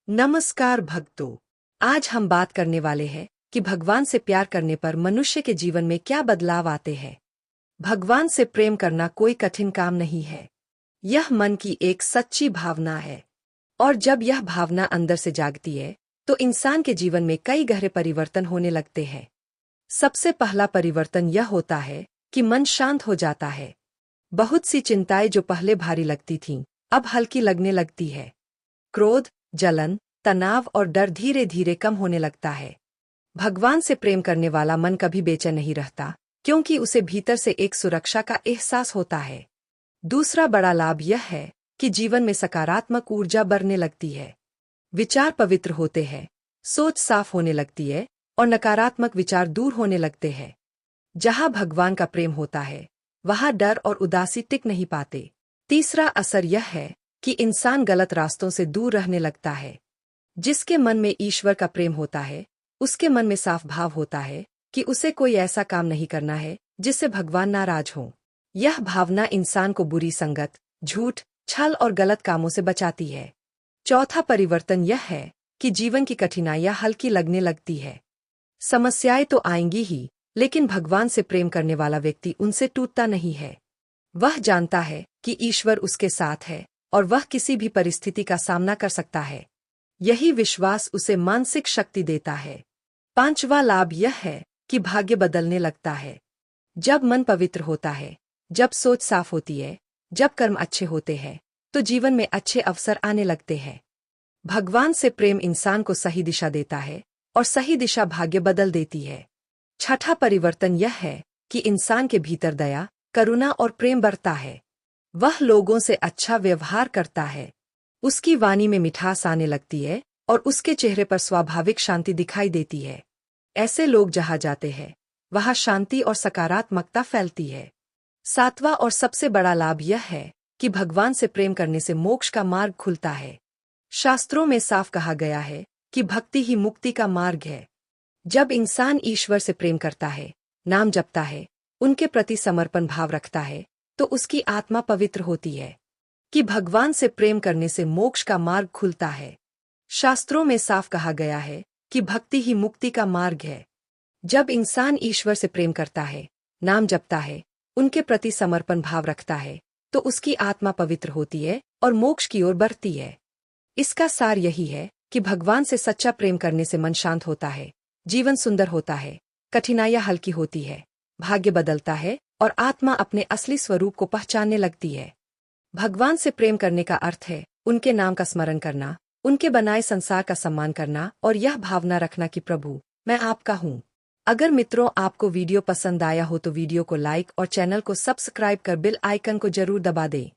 नमस्कार भक्तों। आज हम बात करने वाले हैं कि भगवान से प्यार करने पर मनुष्य के जीवन में क्या बदलाव आते हैं। भगवान से प्रेम करना कोई कठिन काम नहीं है। यह मन की एक सच्ची भावना है और जब यह भावना अंदर से जागती है तो इंसान के जीवन में कई गहरे परिवर्तन होने लगते हैं। सबसे पहला परिवर्तन यह होता है कि मन शांत हो जाता है। बहुत सी चिंताएं जो पहले भारी लगती थीं, अब हल्की लगने लगती है। क्रोध, जलन, तनाव और डर धीरे धीरे कम होने लगता है। भगवान से प्रेम करने वाला मन कभी बेचैन नहीं रहता, क्योंकि उसे भीतर से एक सुरक्षा का एहसास होता है। दूसरा बड़ा लाभ यह है कि जीवन में सकारात्मक ऊर्जा बढ़ने लगती है। विचार पवित्र होते हैं, सोच साफ होने लगती है और नकारात्मक विचार दूर होने लगते हैं। जहां भगवान का प्रेम होता है, वहां डर और उदासी टिक नहीं पाते। तीसरा असर यह है कि इंसान गलत रास्तों से दूर रहने लगता है। जिसके मन में ईश्वर का प्रेम होता है, उसके मन में साफ भाव होता है कि उसे कोई ऐसा काम नहीं करना है जिससे भगवान नाराज हों। यह भावना इंसान को बुरी संगत, झूठ, छल और गलत कामों से बचाती है। चौथा परिवर्तन यह है कि जीवन की कठिनाइयां हल्की लगने लगती है। समस्याएं तो आएंगी ही, लेकिन भगवान से प्रेम करने वाला व्यक्ति उनसे टूटता नहीं है। वह जानता है कि ईश्वर उसके साथ है और वह किसी भी परिस्थिति का सामना कर सकता है। यही विश्वास उसे मानसिक शक्ति देता है। पांचवा लाभ यह है कि भाग्य बदलने लगता है। जब मन पवित्र होता है, जब सोच साफ होती है, जब कर्म अच्छे होते हैं, तो जीवन में अच्छे अवसर आने लगते हैं। भगवान से प्रेम इंसान को सही दिशा देता है और सही दिशा भाग्य बदल देती है। छठा परिवर्तन यह है कि इंसान के भीतर दया, करुणा और प्रेम बढ़ता है। वह लोगों से अच्छा व्यवहार करता है। उसकी वाणी में मिठास आने लगती है और उसके चेहरे पर स्वाभाविक शांति दिखाई देती है। ऐसे लोग जहां जाते हैं, वहां शांति और सकारात्मकता फैलती है। सातवां और सबसे बड़ा लाभ यह है कि भगवान से प्रेम करने से मोक्ष का मार्ग खुलता है। शास्त्रों में साफ कहा गया है कि भक्ति ही मुक्ति का मार्ग है। जब इंसान ईश्वर से प्रेम करता है, नाम जपता है, उनके प्रति समर्पण भाव रखता है, तो उसकी आत्मा पवित्र होती है। कि भगवान से प्रेम करने से मोक्ष का मार्ग खुलता है। शास्त्रों में साफ कहा गया है कि भक्ति ही मुक्ति का मार्ग है। जब इंसान ईश्वर से प्रेम करता है, नाम जपता है, उनके प्रति समर्पण भाव रखता है, तो उसकी आत्मा पवित्र होती है और मोक्ष की ओर बढ़ती है। इसका सार यही है कि भगवान से सच्चा प्रेम करने से मन शांत होता है, जीवन सुंदर होता है, कठिनाइयां हल्की होती है, भाग्य बदलता है और आत्मा अपने असली स्वरूप को पहचानने लगती है। भगवान से प्रेम करने का अर्थ है उनके नाम का स्मरण करना, उनके बनाए संसार का सम्मान करना और यह भावना रखना कि प्रभु, मैं आपका हूँ। अगर मित्रों आपको वीडियो पसंद आया हो तो वीडियो को लाइक और चैनल को सब्सक्राइब कर बेल आइकन को जरूर दबा दें।